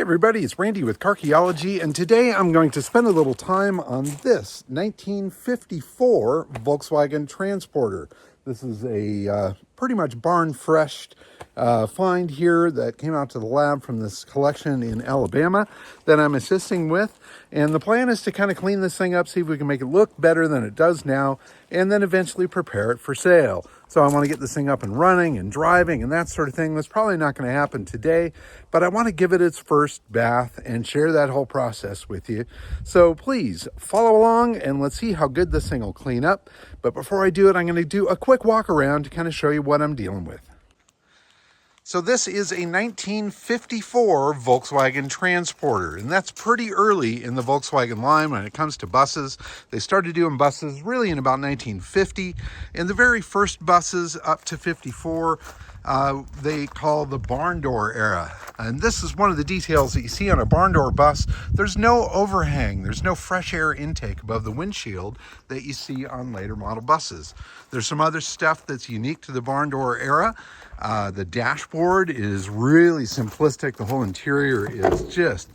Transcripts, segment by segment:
everybody, it's Randy with Carchaeology, and today I'm going to spend a little time on this 1954 Volkswagen Transporter. This is a pretty much barn-fresh find here that came out to the lab from this collection in Alabama that I'm assisting with. And the plan is to kind of clean this thing up, see if we can make it look better than it does now, and then eventually prepare it for sale. So I want to get this thing up and running and driving and that sort of thing. That's probably not going to happen today, but I want to give it its first bath and share that whole process with you. So please follow along and let's see how good this thing will clean up. But before I do it, I'm going to do a quick walk around to kind of show you what I'm dealing with. So this is a 1954 Volkswagen Transporter, and that's pretty early in the Volkswagen line when it comes to buses. They started doing buses really in about 1950, and the very first buses up to 54 they call the barn door era. And this is one of the details that you see on a barn door bus. There's no overhang, there's no fresh air intake above the windshield that you see on later model buses. There's some other stuff that's unique to the barn door era. The dashboard is really simplistic. The whole interior is just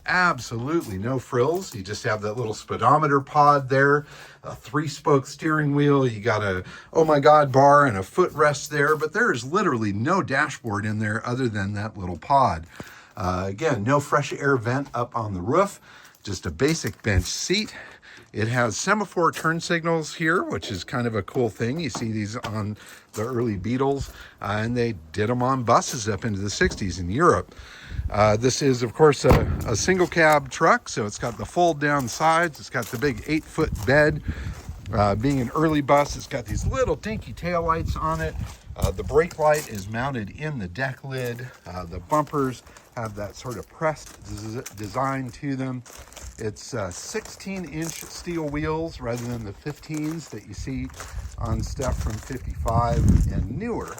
absolutely no frills. You just have that little speedometer pod there, a 3-spoke steering wheel. You got a oh my god bar and a footrest there, but there is literally no dashboard in there other than that little pod. Again, no fresh air vent up on the roof, just a basic bench seat. It has semaphore turn signals here, which is kind of a cool thing. You see these on the early Beetles, and they did them on buses up into the 60s in Europe. This is, of course, a single cab truck, so it's got the fold down sides. It's got the big 8-foot bed. Being an early bus, it's got these little dinky taillights on it. The brake light is mounted in the deck lid. The bumpers have that sort of pressed design to them. It's 16-inch steel wheels rather than the 15s that you see on stuff from 55 and newer.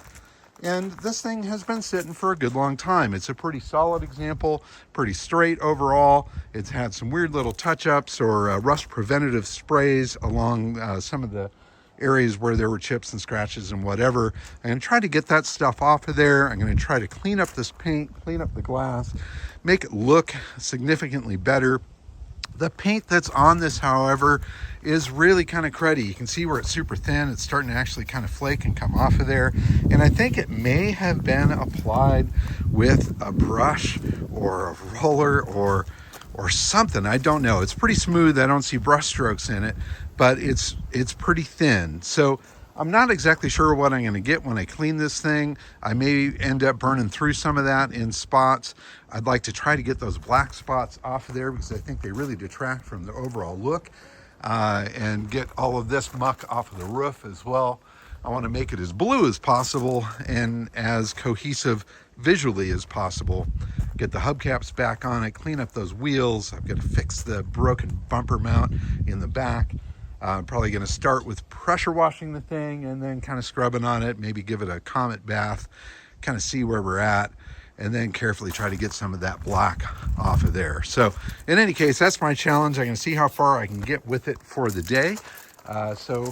And this thing has been sitting for a good long time. It's a pretty solid example, pretty straight overall. It's had some weird little touch-ups or rust preventative sprays along some of the areas where there were chips and scratches and whatever. I'm going to try to get that stuff off of there. I'm going to try to clean up this paint, clean up the glass, make it look significantly better. The paint that's on this, however, is really kind of cruddy. You can see where it's super thin. It's starting to actually kind of flake and come off of there. And I think it may have been applied with a brush or a roller or something. I don't know. It's pretty smooth. I don't see brush strokes in it, but it's pretty thin. So I'm not exactly sure what I'm going to get when I clean this thing. I may end up burning through some of that in spots. I'd like to try to get those black spots off of there because I think they really detract from the overall look, and get all of this muck off of the roof as well. I want to make it as blue as possible and as cohesive visually as possible. Get the hubcaps back on it, clean up those wheels. I've got to fix the broken bumper mount in the back. I'm probably going to start with pressure washing the thing and then kind of scrubbing on it, maybe give it a comet bath, kind of see where we're at, and then carefully try to get some of that black off of there. So in any case, that's my challenge. I'm going to see how far I can get with it for the day. So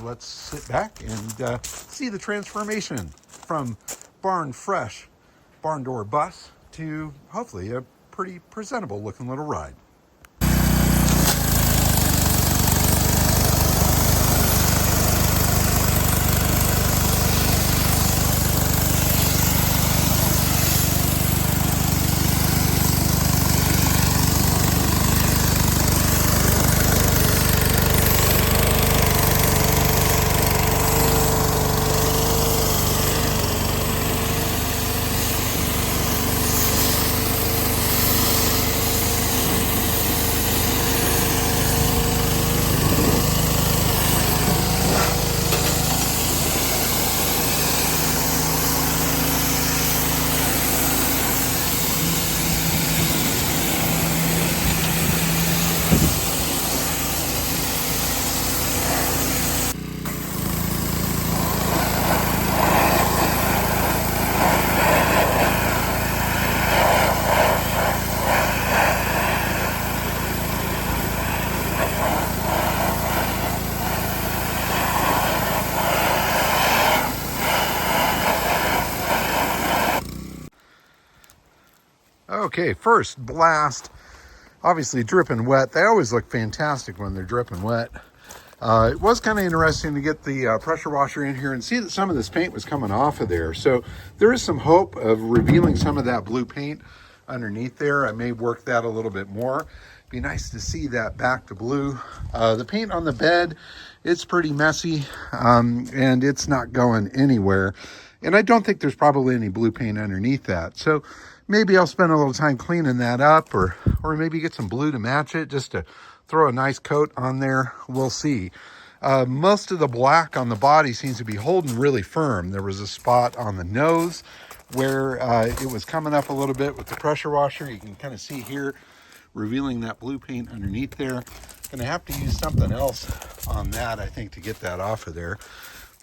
let's sit back and see the transformation from fresh barn door bus to hopefully a pretty presentable looking little ride. Okay, first blast. Obviously dripping wet. They always look fantastic when they're dripping wet. It was kind of interesting to get the pressure washer in here and see that some of this paint was coming off of there. So there is some hope of revealing some of that blue paint underneath there. I may work that a little bit more. Be nice to see that back to blue. The paint on the bed, it's pretty messy, and it's not going anywhere. And I don't think there's probably any blue paint underneath that. So maybe I'll spend a little time cleaning that up, or maybe get some blue to match it, just to throw a nice coat on there. We'll see. Most of the black on the body seems to be holding really firm. There was a spot on the nose where it was coming up a little bit with the pressure washer. You can kind of see here, revealing that blue paint underneath there. Gonna have to use something else on that, I think, to get that off of there.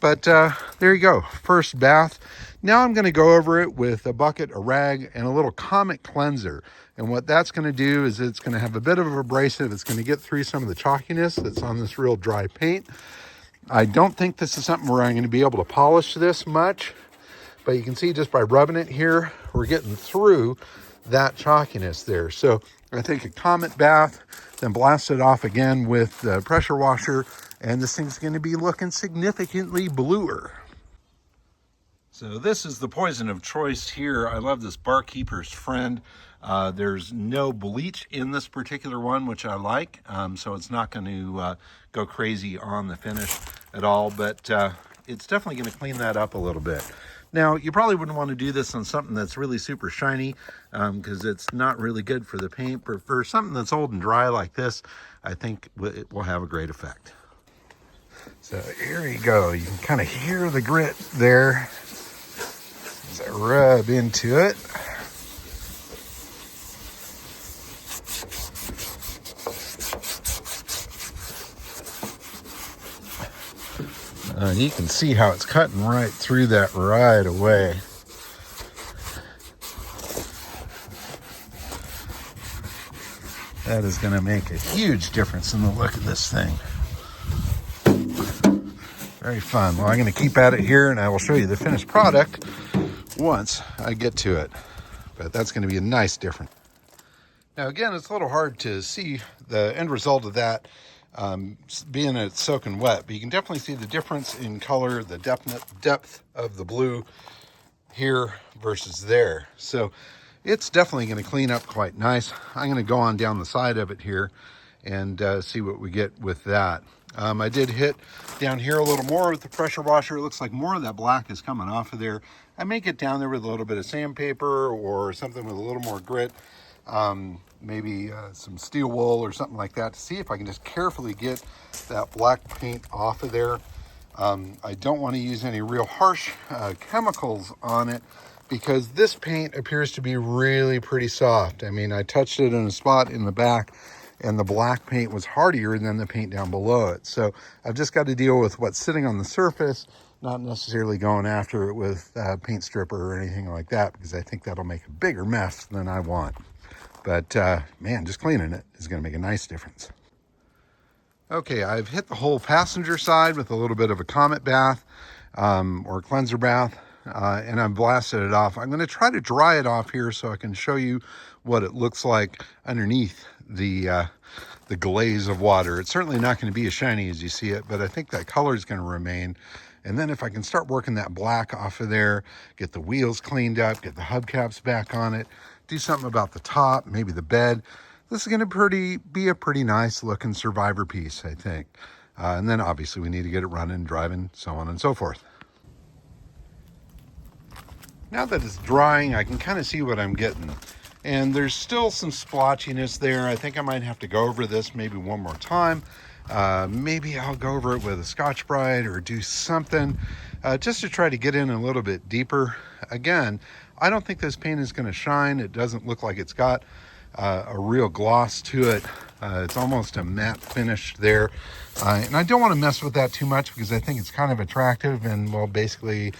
But there you go, first bath. Now I'm gonna go over it with a bucket, a rag, and a little Comet cleanser. And what that's gonna do is it's gonna have a bit of abrasive. It's gonna get through some of the chalkiness that's on this real dry paint. I don't think this is something where I'm gonna be able to polish this much, but you can see just by rubbing it here, we're getting through that chalkiness there. So I think a Comet bath, then blast it off again with the pressure washer, and this thing's going to be looking significantly bluer. So this is the poison of choice here. I love this Barkeeper's Friend. There's no bleach in this particular one, which I like. So it's not going to go crazy on the finish at all, but it's definitely going to clean that up a little bit. Now, you probably wouldn't want to do this on something that's really super shiny, because it's not really good for the paint. But for something that's old and dry like this, I think it will have a great effect. So here you go. You can kind of hear the grit there as I rub into it. You can see how it's cutting right through that right away. That is going to make a huge difference in the look of this thing. Very fun. Well, I'm going to keep at it here, and I will show you the finished product once I get to it. But that's going to be a nice difference. Now, again, it's a little hard to see the end result of that, being it's soaking wet, but you can definitely see the difference in color, the depth of the blue here versus there. So it's definitely going to clean up quite nice. I'm going to go on down the side of it here and see what we get with that. I did hit down here a little more with the pressure washer. It looks like more of that black is coming off of there. I may get down there with a little bit of sandpaper or something with a little more grit. Maybe some steel wool or something like that, to see if I can just carefully get that black paint off of there. I don't want to use any real harsh chemicals on it, because this paint appears to be really pretty soft. I mean, I touched it in a spot in the back, and the black paint was hardier than the paint down below it. So I've just got to deal with what's sitting on the surface, not necessarily going after it with a paint stripper or anything like that, because I think that'll make a bigger mess than I want. But man, just cleaning it is going to make a nice difference. Okay, I've hit the whole passenger side with a little bit of a Comet bath or cleanser bath, and I've blasted it off. I'm going to try to dry it off here so I can show you what it looks like underneath the glaze of water. It's certainly not going to be as shiny as you see it, but I think that color is going to remain. And then if I can start working that black off of there, get the wheels cleaned up, get the hubcaps back on it, do something about the top, maybe the bed, this is going to be a pretty nice looking survivor piece, I think. And then obviously we need to get it running, driving, so on and so forth. Now that it's drying, I can kind of see what I'm getting. And there's still some splotchiness there. I think I might have to go over this maybe one more time. Maybe I'll go over it with a Scotch-Brite or do something just to try to get in a little bit deeper. Again, I don't think this paint is going to shine. It doesn't look like it's got a real gloss to it. It's almost a matte finish there. And I don't want to mess with that too much, because I think it's kind of attractive, and well, basically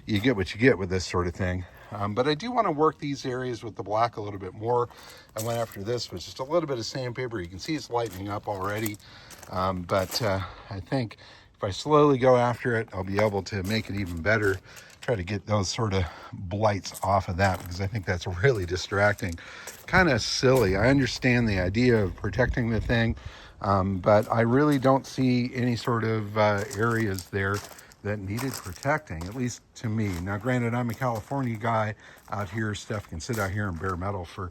you get what you get with this sort of thing. But I do want to work these areas with the black a little bit more. I went after this with just a little bit of sandpaper. You can see it's lightening up already. But I think if I slowly go after it, I'll be able to make it even better Try to get those sort of blights off of that, because I think that's really distracting. Kind of silly. I understand the idea of protecting the thing, but I really don't see any sort of areas there that needed protecting, at least to me. Now, granted, I'm a California guy. Out here, stuff can sit out here in bare metal for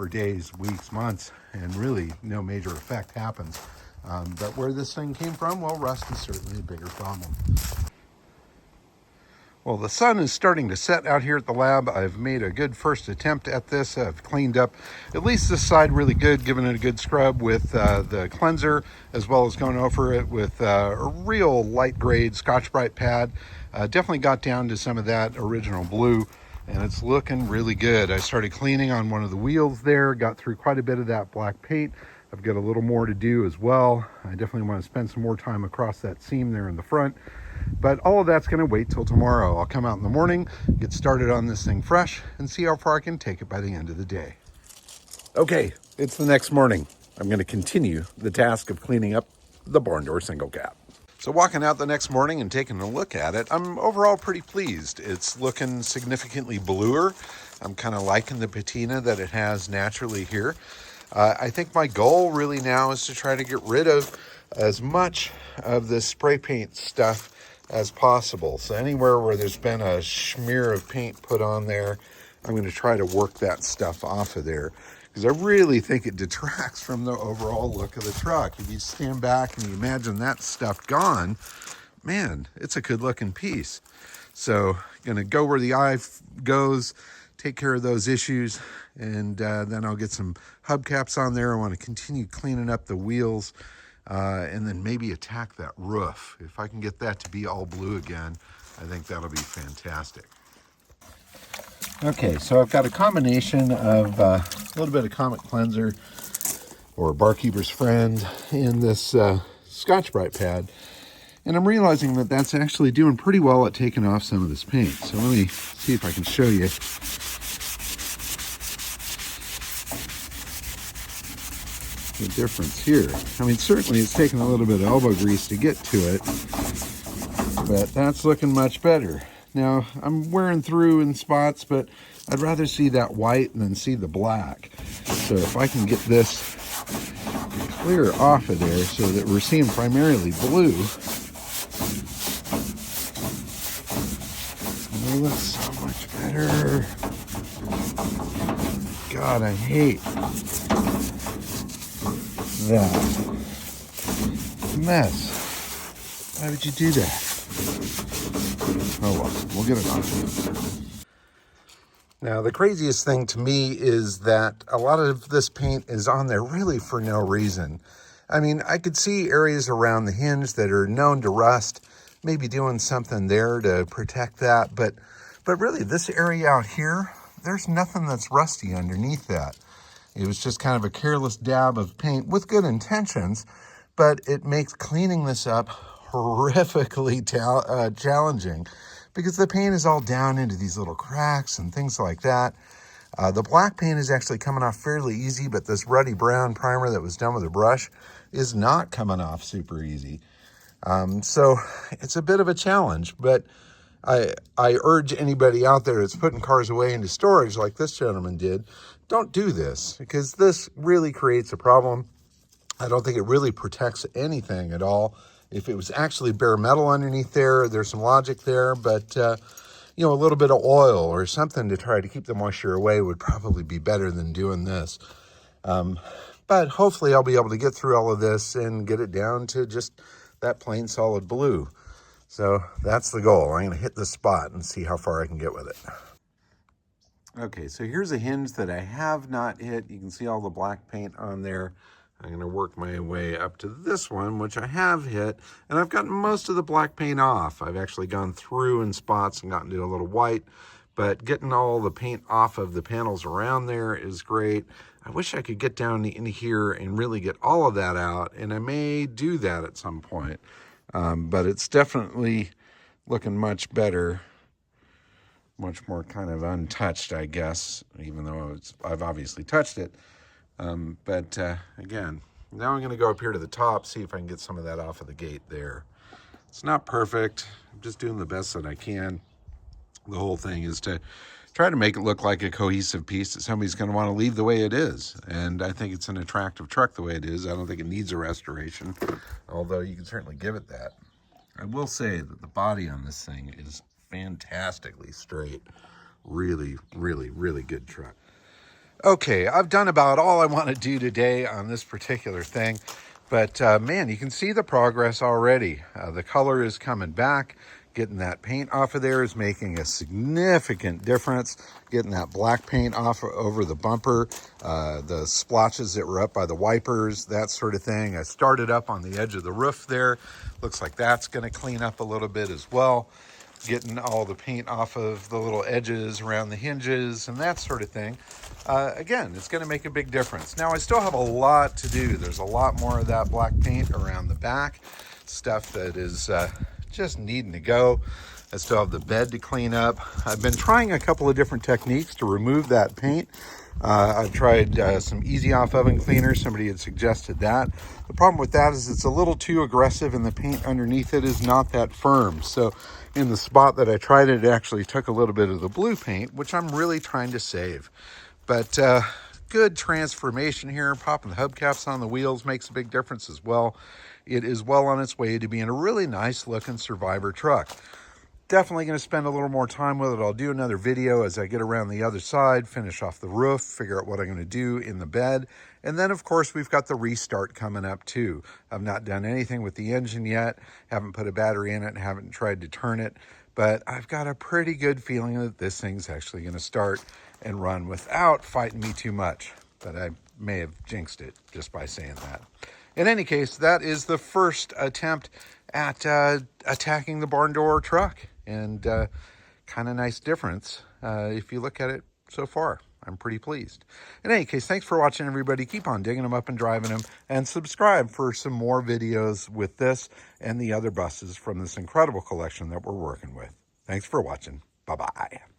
days, weeks, months, and really no major effect happens. But where this thing came from, well, rust is certainly a bigger problem. Well, the sun is starting to set out here at the lab. I've made a good first attempt at this. I've cleaned up at least this side really good, giving it a good scrub with the cleanser, as well as going over it with a real light grade Scotch-Brite pad. Definitely got down to some of that original blue, and it's looking really good. I started cleaning on one of the wheels there, got through quite a bit of that black paint. I've got a little more to do as well. I definitely want to spend some more time across that seam there in the front. But all of that's going to wait till tomorrow. I'll come out in the morning, get started on this thing fresh, and see how far I can take it by the end of the day. Okay, it's the next morning. I'm going to continue the task of cleaning up the barn door single cap. So walking out the next morning and taking a look at it, I'm overall pretty pleased. It's looking significantly bluer. I'm kind of liking the patina that it has naturally here. I think my goal really now is to try to get rid of as much of this spray paint stuff as possible. So anywhere where there's been a smear of paint put on there, I'm going to try to work that stuff off of there, because I really think it detracts from the overall look of the truck. If you stand back and you imagine that stuff gone, man, it's a good looking piece. So going to go where the eye goes, take care of those issues, and then I'll get some hubcaps on there. I want to continue cleaning up the wheels, and then maybe attack that roof. If I can get that to be all blue again, I think that'll be fantastic. Okay, so I've got a combination of a little bit of Comet Cleanser or Barkeeper's Friend in this Scotch-Brite pad, and I'm realizing that that's actually doing pretty well at taking off some of this paint. So let me see if I can show you. The difference here. I mean, certainly it's taken a little bit of elbow grease to get to it, but that's looking much better. Now, I'm wearing through in spots, but I'd rather see that white than see the black. So if I can get this clear off of there so that we're seeing primarily blue, it looks so much better. God, I hate that mess. Why would you do that? Oh well, we'll get it on. Now, the craziest thing to me is that a lot of this paint is on there really for no reason. I mean, I could see areas around the hinge that are known to rust, maybe doing something there to protect that, but really this area out here, there's nothing that's rusty underneath that. It was just kind of a careless dab of paint with good intentions, but it makes cleaning this up horrifically challenging, because the paint is all down into these little cracks and things like that. The black paint is actually coming off fairly easy, but this ruddy brown primer that was done with a brush is not coming off super easy. So it's a bit of a challenge, but I urge anybody out there that's putting cars away into storage like this gentleman did, don't do this, because this really creates a problem. I don't think it really protects anything at all. If it was actually bare metal underneath there, there's some logic there, but you know, a little bit of oil or something to try to keep the moisture away would probably be better than doing this. But hopefully I'll be able to get through all of this and get it down to just that plain solid blue. So that's the goal. I'm going to hit the spot and see how far I can get with it. Okay, so here's a hinge that I have not hit. You can see all the black paint on there. I'm going to work my way up to this one, which I have hit, and I've gotten most of the black paint off. I've actually gone through in spots and gotten to a little white, but getting all the paint off of the panels around there is great. I wish I could get down into here and really get all of that out, and I may do that at some point. But it's definitely looking much better, much more kind of untouched, I guess, even though I've obviously touched it. Again, now I'm going to go up here to the top, see if I can get some of that off of the gate there. It's not perfect. I'm just doing the best that I can. The whole thing is to try to make it look like a cohesive piece that somebody's going to want to leave the way it is. And I think it's an attractive truck the way it is. I don't think it needs a restoration, although you can certainly give it that. I will say that the body on this thing is fantastically straight. Really, really, really good truck. Okay, I've done about all I want to do today on this particular thing, but man, you can see the progress already. The color is coming back. Getting that paint off of there is making a significant difference. Getting that black paint off over the bumper, the splotches that were up by the wipers, that sort of thing. I started up on the edge of the roof there. Looks like that's going to clean up a little bit as well. Getting all the paint off of the little edges around the hinges and that sort of thing. Again, it's going to make a big difference. Now, I still have a lot to do. There's a lot more of that black paint around the back, stuff that is just needing to go. I still have the bed to clean up. I've been trying a couple of different techniques to remove that paint. I've tried some easy off oven cleaner. Somebody had suggested that. The problem with that is it's a little too aggressive and the paint underneath it is not that firm. So in the spot that I tried it actually took a little bit of the blue paint, which I'm really trying to save. But good transformation here. Popping the hubcaps on the wheels makes a big difference as well. It is well on its way to being a really nice looking Survivor truck. Definitely going to spend a little more time with it. I'll do another video as I get around the other side, finish off the roof, figure out what I'm going to do in the bed. And then, of course, we've got the restart coming up too. I've not done anything with the engine yet, haven't put a battery in it, haven't tried to turn it, but I've got a pretty good feeling that this thing's actually going to start and run without fighting me too much. But I may have jinxed it just by saying that. In any case, that is the first attempt at attacking the barn door truck. And kind of nice difference if you look at it so far. I'm pretty pleased. In any case, thanks for watching, everybody. Keep on digging them up and driving them. And subscribe for some more videos with this and the other buses from this incredible collection that we're working with. Thanks for watching. Bye-bye.